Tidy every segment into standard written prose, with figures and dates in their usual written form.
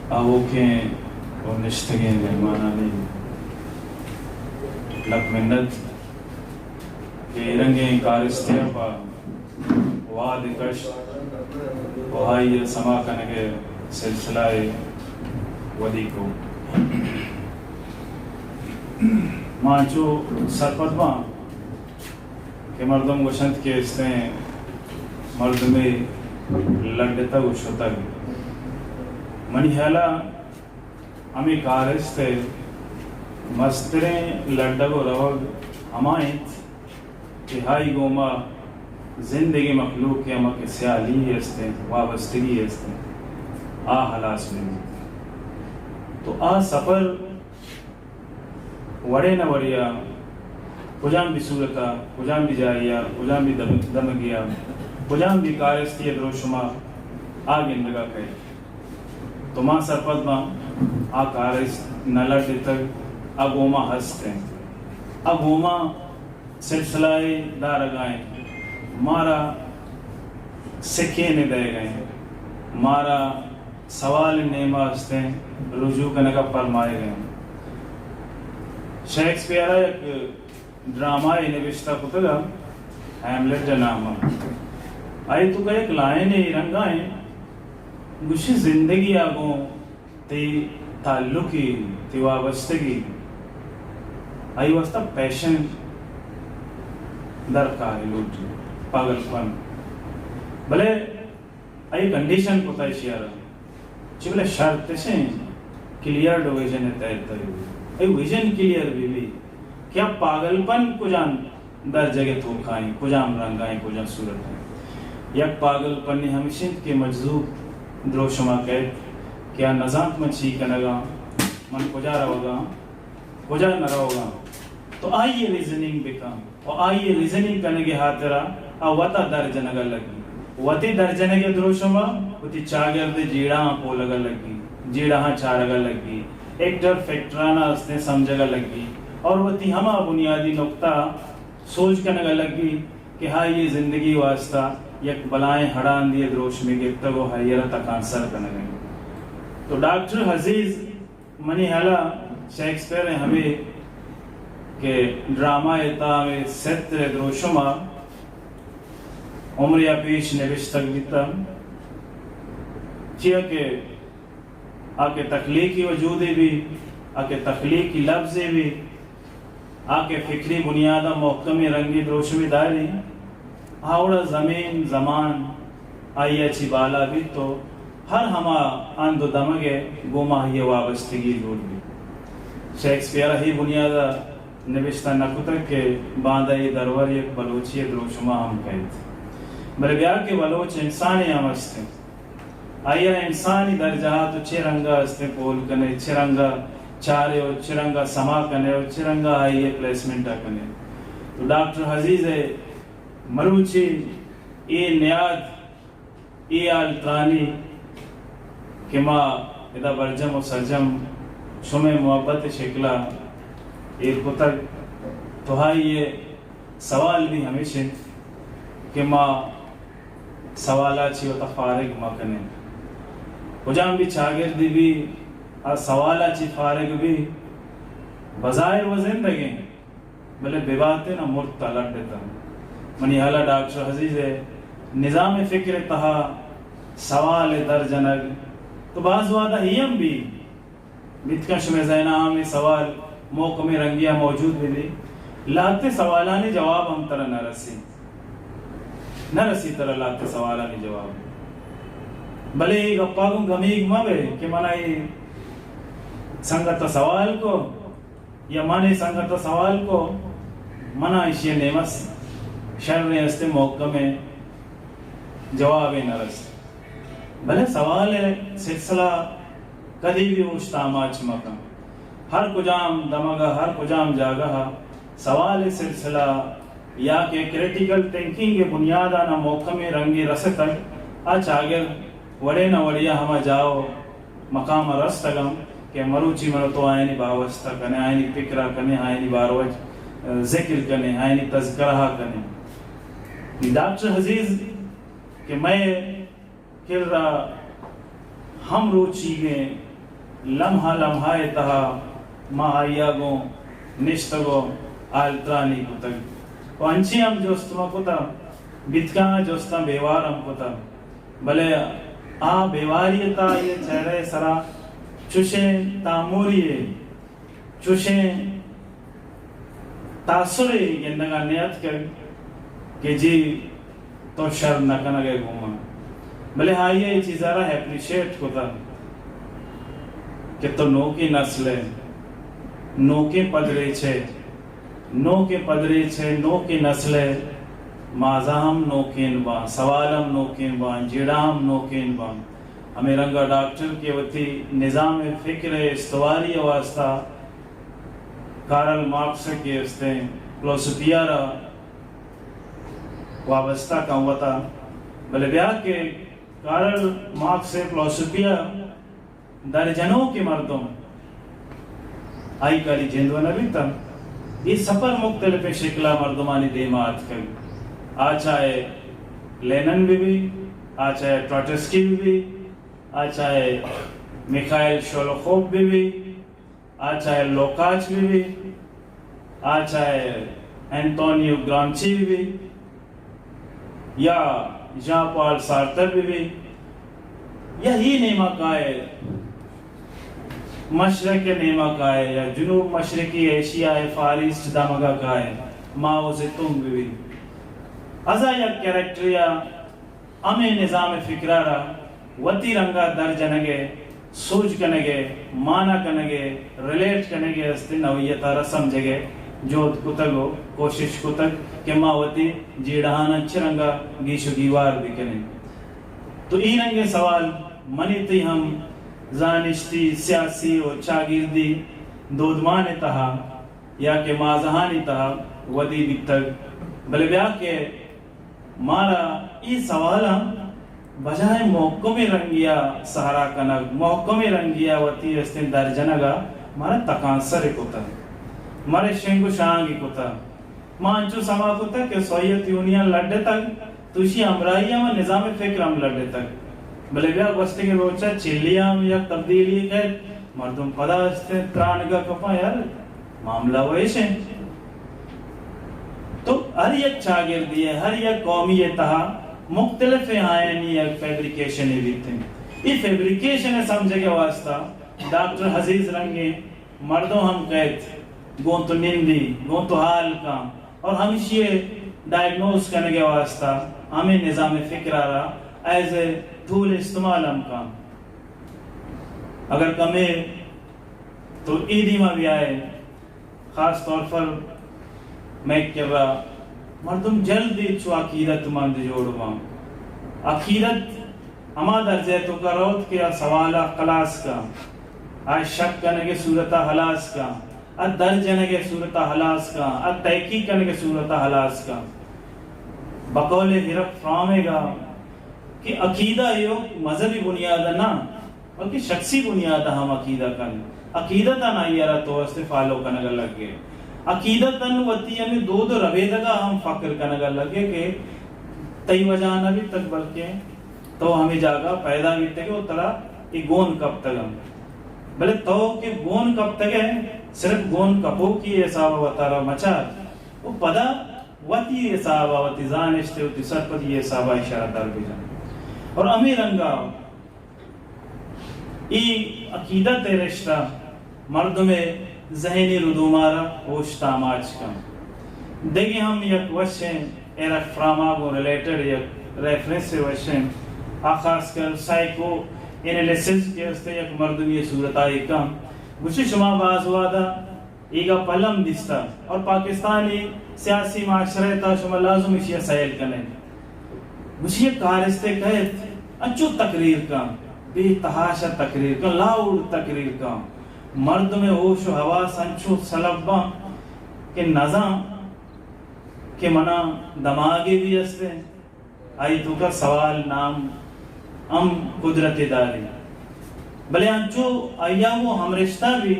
آوکیں اور نشتگیں مہمانانی لک منت کہ رنگیں کارستیا پا واد کش وہائی سما کنگے سلسلہ ودی کو مانچو سرپت ماں کہ مردم گوشند کے اس نے مردمی لڑتا گوشتا گی منی حالا ہمیں کارستے مستریں لڑگو روگ ہمائیت کہ ہائی گوما زندگی مخلوق کے ہمیں کے سیالی ہستے وابستگی ہستے حلاس میں تو سفر وڑے نہ وڑیا کجام بھی صورتا کجام بھی جائیا کجام بھی دمگیا کجام بھی کارستی دروشما گندگا کہے تو ماں سرپت ماں کارس نلڑ تک اوما ہستے اوما سلسلہ دارگائیں مارا سکھے نے دے گئے مارا سوال نیما ہستے رجوع کنگا فرمائے گئے شیکسپیئر ایک ڈرامہ نوشتہ کتگا ہیملیٹ جنامہ آئی تو کہ ایک لائن رنگائیں گوشی زندگی آگوں تی تعلقی تی وابستگی آئی واسطہ پیشن درکاری لوٹی پاگل پن بلے آئی کنڈیشن پتائی شیارا چی بلے شرط سے کلیر دو ویژن تیت تری ای ویژن کلیر بھی کیا پاگل پن کجان در جگہ تو کھائیں کجام رنگائیں کجان صورت ہیں یک پاگل پن نے ہمیشہ کے مجذوب دروشما کہت کیا نظامت من چی کنگا من کجا رہوگا کجا نہ رہوگا تو آئیے ریزننگ بکام اور آئیے ریزننگ کنگے ہاترا وطا در جنگا لگی وطی در جنگے دروشما وطی چاگر دے جیڑا ہاں پو لگا لگی جیڑا ہاں چارگا لگی ایکٹر فیکٹرانا اس نے سمجھگا لگی اور وطی ہما بنیادی نقطہ سوچ کنگا لگی کہ ہاں یہ زندگی واسطہ یک بلائیں ہڑان دیے دروش میں گرتا گو حیرہ تک آنسر کنگا تو ڈاکٹر حزیز منی حالا شیکسپیئر نے ہمیں کہ ڈرامہ ایتا میں ستر دروشما عمریہ پیش نوشتک بیتا چیہ کہ آکے تخلیقی وجودی بھی آکے تخلیقی لفظی بھی آکے فکری بنیادہ محکمی رنگی دروشمی داری آوڑا زمین زمان آئی اچھی بالا بھی تو ہر ہما اندو دمگے گوما ہی وابستگی دور بھی شیکسپیئر ہی بنیادہ نوشتہ نکتر کے باندائی درور یک بلوچی دروشما ہم کہتے بلے بیار کے بلوچ انسانی ہم ہستے آئیہ انسانی درجہات چھ رنگا ہستے پول کنے چھ رنگا چارے اور چھ رنگا سما کنے اور چھ رنگا آئیے پلیسمنٹا کنے تو ڈاکٹر حزیز مروچی ای نیاد ای آلترانی کہ ماں ادا برجم و سرجم شمع محبت شکلہ ایک کتر تو یہ سوال بھی ہمیشہ کہ ماں سوالا چی و تفارق ماں کنے کجام بھی چاگردی بھی سوالا چی فارق بھی بظاہر و زندگی بلے بباتے نا مرتا لڑ دیتا منی حالا ڈاکٹر حزیز نظام فکر تہا سوال در جنگ تو بعض وعدہ ہیم بھی بتکش میں زینہ میں سوال موقع میں رنگیہ موجود بھی لاتے سوالانی جواب ہم طرح نہ رسی طرح لاتے سوالانی جواب بلے ایک اپا کو گمیگ مبے کہ منائی سنگت سوال کو یا مانے سنگت سوال کو منائشی نیمس شر ہستے موقع میں جواب نہ رسی بلے سوال سلسلہ کدی بھی مشتاماچ مکم ہر کجام دمگا ہر کجام جاگا سوال سلسلہ یا کہ کریٹیکل تھنکنگ بنیادہ نہ موقع میں رنگی رس تک چاگر وڑے نہ وڑیا ہما جاؤ مقام رستگم کہ مروچی مرو تو آئینی باوستہ کنے آئینی فکرہ کنے آئینی باروج ذکر کنے آئینی تذکرہ کنے ڈاکٹر حزیز کہ میں کر رہا ہم روچی گئے لمحہ لمحہ تہا ما آیا گو نشتگو آلترانی کتگ وانچی ہم جوستما کتا بیتکا جوستا بیوار ہم کتا بلے آ بیواریتا یہ چہرے سرا چوشیں تاموریے چوشیں تاثرے گندگا نیت کر کہ جی تو شر نکنا گئے گھوما بلے آئیے یہ چیزہ رہا ہے اپریشیٹ کتا کہ تو نو کی نسل ہے نو کے پدرے چھے نو کے پدرے چھے نو کی نسل ہے مازا ہم نو کین بان سوال ہم نو کین بان جیڑا ہم نو کین بان ہمیں رنگا ڈاکٹر کے وقتی نظام فکر استواری واسطہ کارل مارکس کے استے فلسفیہ را وابستہ کاموتا بلے بیا کہ کارل مارکس سے فلسفیہ درجنوں کے مردوں آئی کاری جندو نبی تا یہ سفر مختلف شکلہ مردمانی دیمات کر آ چاہے لینن بھی آ چاہے ٹروٹسکی بھی آ چاہے میخائل شولوخوف بھی آ چاہے لوکاچ بھی آ چاہے اینٹونیو گرامچی بھی یا جان پال سارتر بھی یہی نیمہ کا ہے مشرق نیمہ کا ہے یا جنوب مشرقی ایشیا فارس دامگا کا ہے ماؤ زیتون بھی ازا یا کریکٹریا ہمیں نظام فکرارا وطی رنگا در جنگے سوچ کنگے مانا کنگے ریلیٹ کنگے استے نویتا رسم جگے جو کتگو کوشش کتگ کہ ما وطی جیڑہان اچھ رنگا گیشو گیوار بھی کنے تو ای رنگے سوال منی تی ہم زانشتی سیاسی و چاگیردی دودمان تہا یا کہ مازہانی تہا ودی بیتگ بلے بیا کہ مارا ای سوالا بجائے محکم رنگیا سہارا کنگ محکم رنگیا وطی استن در جنگا مارا تکانسر کتا مارے شنگو شانگی کتا مانچو سما کتا کہ سویت یونین لڑے تک توشی امرائیہ میں نظام فکر ہم لڑے تک بلے بیا گوشتے کے روچا چلیاں یا تبدیلی گئے مردم پدا استن ترانگا کپا یار معاملہ ویشیں تو ہر یک چاگردی ہے ہر یک قومی تہا مختلف آئینی ایک فیبریکیشن بھی تھے یہ فیبریکیشن سمجھے کے واسطہ ڈاکٹر حزیز رنگے مردوں ہم کہت گون تو نندی گون تو حال کا اور ہمیشہ ڈائیگنوز کرنے کے واسطہ ہمیں نظام فکر آ رہا ایز اے ٹول استعمال ہم کا اگر کمیں تو ایدی میں بھی آئے خاص طور پر میں کہہ رہا مردم جلدی چو عقیدت مند جوڑوا عقیدت ہما درجہ تو کروت کیا سوالہ خلاص کا آج شک کرنے کے صورتہ حلاس کا درجنے کے صورتہ حلاس کا تحقیق کرنے کے صورتہ حلاس کا بقول حرف فرامے گا کہ عقیدہ یہ مذہبی بنیادہ نہ بلکہ شخصی بنیادہ ہم عقیدہ کرنے عقیدتاً آئی رہا تو استفالو کرنے لگ گئے عقیدتاً وطی ہمیں دو ربیدگا ہم فکر کرنے لگے کہ تی وجہ بھی تک بلکہ تو ہمیں جاگا پیدا بھی تک وہ طرح کہ گون کب تک ہم بلے تو کہ گون کب تک ہے صرف گون کپو کی احسابہ وطارہ مچار وہ پدا وطی احسابہ وطی زانشتے وطی سرپتی احسابہ اشارہ دار بھی جانا اور امیر رنگا ای عقیدت رشتہ مرد میں ذہنی ردومارا ہوش تاماج کا دیکھیں ہم یک وشن ایرک فراماغو ریلیٹڈ یک ریفرنس سے وشن آخاص کر سائیکو انیلیسس کے استے یک مردمی صورت آئی کم گوشی شما باز وادا ایگا پلم دستا اور پاکستانی سیاسی معاشرے تا شما لازم اشیاء سائل کرنے گوشی یک کارستے کہت اچھو تقریر کا بے تحاشا تقریر کا لاؤڈ تقریر کا مرد میں ہوش و حواس انچو سلبا کہ نظام کہ منا دماغی بھی استے آئی تو کا سوال نام ہم قدرت داری بلے انچو ایامو ہم رشتہ بھی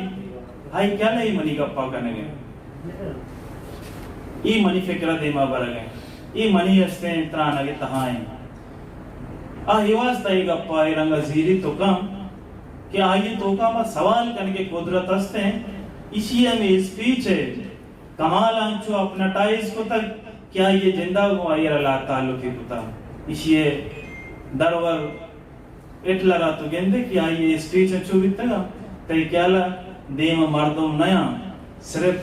آئی کیا نہیں منی گپا کرنے گئے ای منی فکرہ دیما بر گئے ای منی استے انتران اگے تہائیں آہی واسطہ ای گپا ای رنگا زیری تو کم کہ آئیے تو کا ما سوال کرنے کے قدرت ہستے ہیں اسی ہمیں اسپیچ ہے کمال آنچو اپنا ٹائز کو تک کیا یہ زندہ کو آئیر اللہ تعلقی کتا اسی درور اٹلا را تو گندے کہ آئیے اسپیچ اچھو بھی تگا تی کیا لا دیم مردم نیا صرف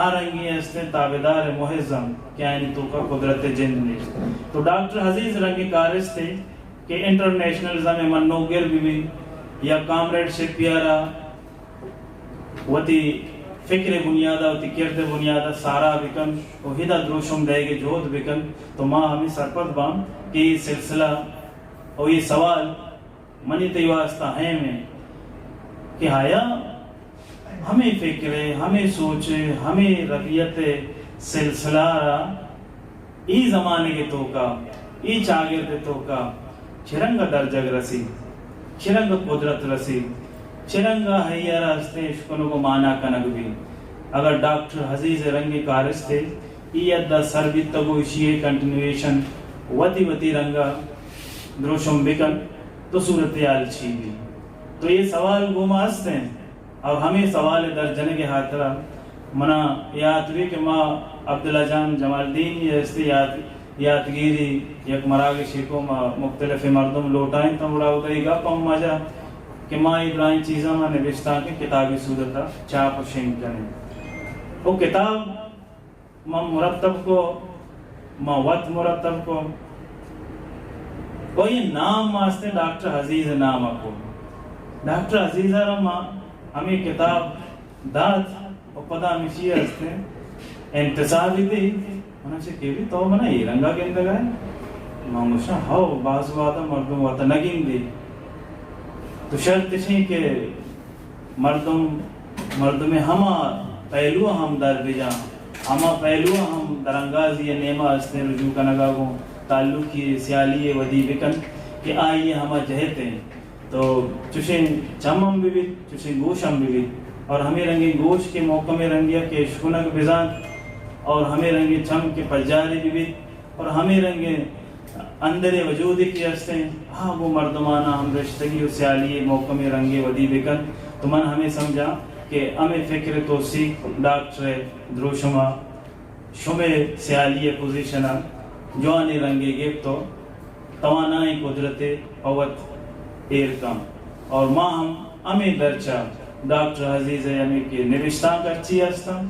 آرنگی ہستے تابدار محضم کیا یعنی تو کا قدرت جند نہیں. تو ڈاکٹر عزیز رنگی کارس تھے کہ انٹرنیشنلزم منوگر بھی یا کامریڈ شپ پیارا وتی فکر بنیادہ وتی کرد بنیادہ سارا بکن و ہدا دروشم دے گے جہد بکن. تو ماں ہمیں سرپت بام کہ یہ سلسلہ اور یہ سوال منی تی واسطہ ہے میں کہ آیا ہمیں فکرے ہمیں سوچے ہمیں ربیت سلسلہ ای زمانے کے توکا ای چاگرد توکا چرنگ درجگ رسی چرنگ قدرت رسی چرنگ حیہ راستے اشکنوں کو مانا کنگ بھی. اگر ڈاکٹر عزیز رنگی کارس تھے ای ادھا سربیت تگو اشیئے کنٹینویشن وتی رنگا دروشم بکن تو صورتحال چھی بھی. تو یہ سوال گوما ہستے ہیں اور ہمیں سوال در جنگ حاطرہ منا یاد بھی کہ ماں عبداللہ جان جمال الدین یہ استی یادگیری یک مراگشی کو مختلف مردم لوٹائیں تو مڑا ہوتا ہی گا پم مجا کہ ماں ابراہیم چیزاں ماں نوشتہ کے کتابی صورتہ چاپ شنگ کرنے. وہ کتاب ماں مرتب کو ماں وقت مرتب کو کوئی نام ماستے ڈاکٹر عزیز نام کو ڈاکٹر عزیز رما ہمیں کتاب داد اور پتہ مشی ہستے انتصابی دی انہوں سے کہ بھی تو منا یہ رنگا کے اندر گئے مانگوشا ہاو بعض وعدہ مردم وطا نگین دی. تو شرط نہیں کہ مردم ہما پہلو ہم در بجا ہما پہلو ہم درنگازی نیمہ ہستے رجوع کنگا گو تعلقی سیالی ودی بکن کہ آئیے ہما جہتے ہیں. تو چوشیں چم ہم بھی چوشیں گوش ہم بھی اور ہمیں رنگی گوش کے موقع میں رنگیا کہ شکنک بزان اور ہمیں رنگی چم کے پجاری بھی اور ہمیں رنگے اندر وجود کی ہستے ہیں ہاں وہ مردمانہ ہم رشتگی و سیالی موقع میں رنگے ودی بکن. تو من ہمیں سمجھا کہ ہمیں فکر توسیق ڈاکٹر دروشما شمع سیالی پوزیشنہ جوانی رنگے گیب تو توانائی قدرت اوت ایر کم اور ماں ہمیں درچہ ڈاکٹر عزیز ہمیں کہ نوشتہ کرچی ہستا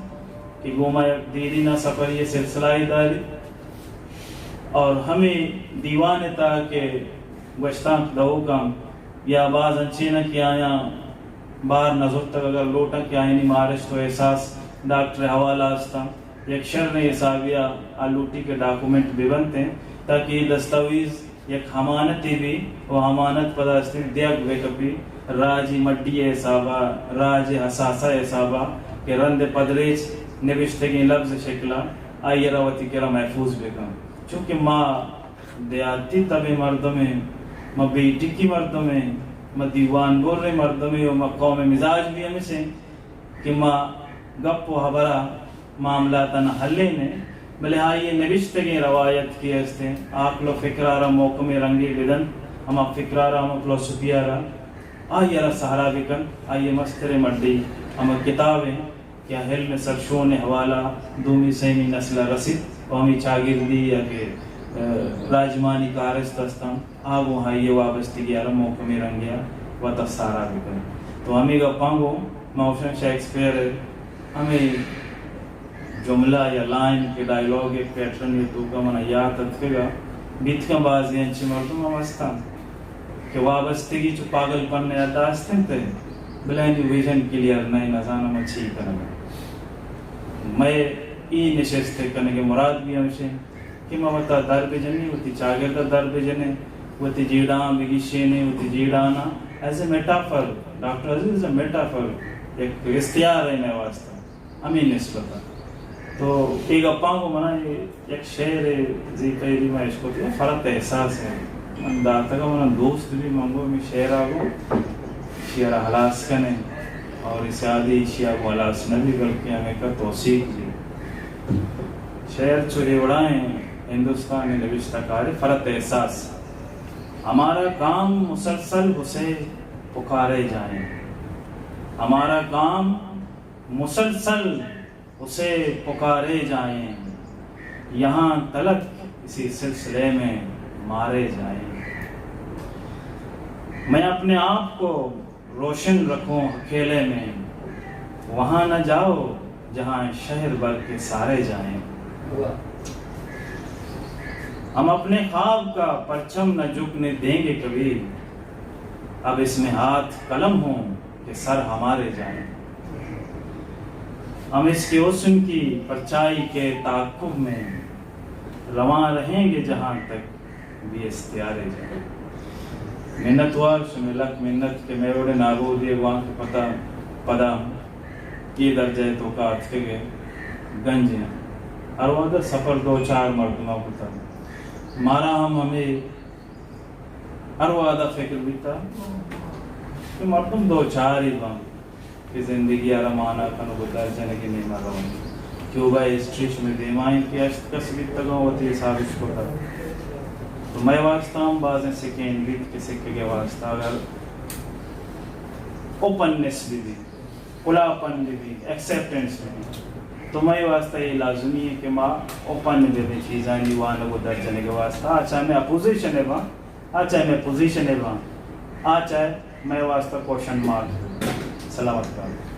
کہ گوما یک دیرینہ سفر یہ سلسلہ داری اور ہمیں دیوان تا کہ گشتان دہو کم یا بعض انچینہ کی آیا بار نظر تک اگر لوٹا کی آئینی مارش تو احساس ڈاکٹر حوالہ ہستا یک شرن حسابیہ آلوٹی کے ڈاکومنٹ بھی بنتے ہیں تاکہ دستاویز یک حمانتی بھی وہ حمانت پدا استے دیگ ویکپی راجی مڈی حسابہ راج حساسہ حسابہ کہ رند پدریچ نوشتگی لفظ شکلہ آئی روتی کرا محفوظ بکن. چونکہ ماں دیاتی طبی مردوں میں ماں بیٹی کی مردوں میں ماں دیوان بور رہے مردوں میں ماں قوم مزاج بھی ہمیں سے کہ ماں گپ و حبرہ معاملات حلے نے بلے آئیے نوشتگی روایت کی ہستے ہیں آپ لو فکرارہ موقع میں رنگی بدن ہم آپ فکرارہ ہم اپلو سپیارہ آئیے رہ سہارا بکن آئیے مستر مڈی ہم کتابیں کیا حلم سرشون حوالہ دومی سیمی نسل رسید اور ہمیں چاگردی یا کہ راجمانی کارست دستان آگو ہائیے وابستگی آرہ موقع میں رنگیا و تفسارہ بکن. تو ہمیں گا پانگو موشن شیکسپیر ہمیں جملہ یا لائن کے ڈائیلوگ ایک پیٹرن یہ تو کا منہ یاد تدکے گا بیت کا بازی انچی مردم آمستان کہ وابستگی چو پاگل پننے اداستن تے بلائنی ویژن کلیر نہیں نظانہ میں چھی کرنے میں ای نشستے کرنے کے مراد بھی ہمشے کہ میں وطا در بجنی وطی چاگردہ در بجنے وطی جیڑان بگی شینے وطی جیڑانا as a metaphor doctor Aziz a metaphor ایک استیار ہے میں واسطہ ہمیں نسبتا. تو ایک اپاں کو منا ایک شعر زیقیری میں اس کو دیا فرط احساس ہے من داتا کا منا دوست بھی منگو میں شعر آگو شعر حلاس کنے اور اس عادی شعر کو حلاس نبی بلکہ ہمیں کا توسیق دی شعر چھوڑے اڑائیں ہندوستانی نوشتہ کاری فرط احساس ہمارا کام مسلسل اسے پکارے جائیں، ہمارا کام مسلسل اسے پکارے جائیں، یہاں تلک اسی سلسلے میں مارے جائیں۔ میں اپنے آپ کو روشن رکھوں اکیلے میں، وہاں نہ جاؤ جہاں شہر بھر کے سارے جائیں۔ ہم اپنے خواب کا پرچم نہ جھکنے دیں گے کبھی، اب اس میں ہاتھ قلم ہوں کہ سر ہمارے جائیں۔ ہم اس کے حسن کی پرچائی کے تعاقب میں رواں رہیں گے جہاں تک بھی استیارے جائیں۔ منت وار شملک منت کے میروڑے نابود یہ وہاں کے پتہ پدا یہ درجہ تو کا گئے گنج ہیں اور وہ سفر 2-4 مرتبہ ہوتا مارا ہمیں اروادا فکر بھی تھا کہ مرتم 2-4 ہی بام کہ زندگی آرمانا کنو گدار جنگی نہیں مارا ہوں کیوں بھائی اسٹریش میں دیمائیں کی اشت کسبی تگاں ہوتی حسابش کو تھا۔ تو میں واسطہ ہوں بعضیں سکین لیت کے سکے کے واسطہ اگر اوپننس بھی کھلا پن بھی ایکسیپٹنس بھی تو میں واسطہ یہ لازمی ہے کہ ماں اوپن بھی چیزیں نیوان کو درجنے کے واسطہ چاہے میں اپوزیشن ہے وہاں چاہے میں پوزیشن ہے وہاں چاہے میں واسطہ کوشن مارک سلامت کروں۔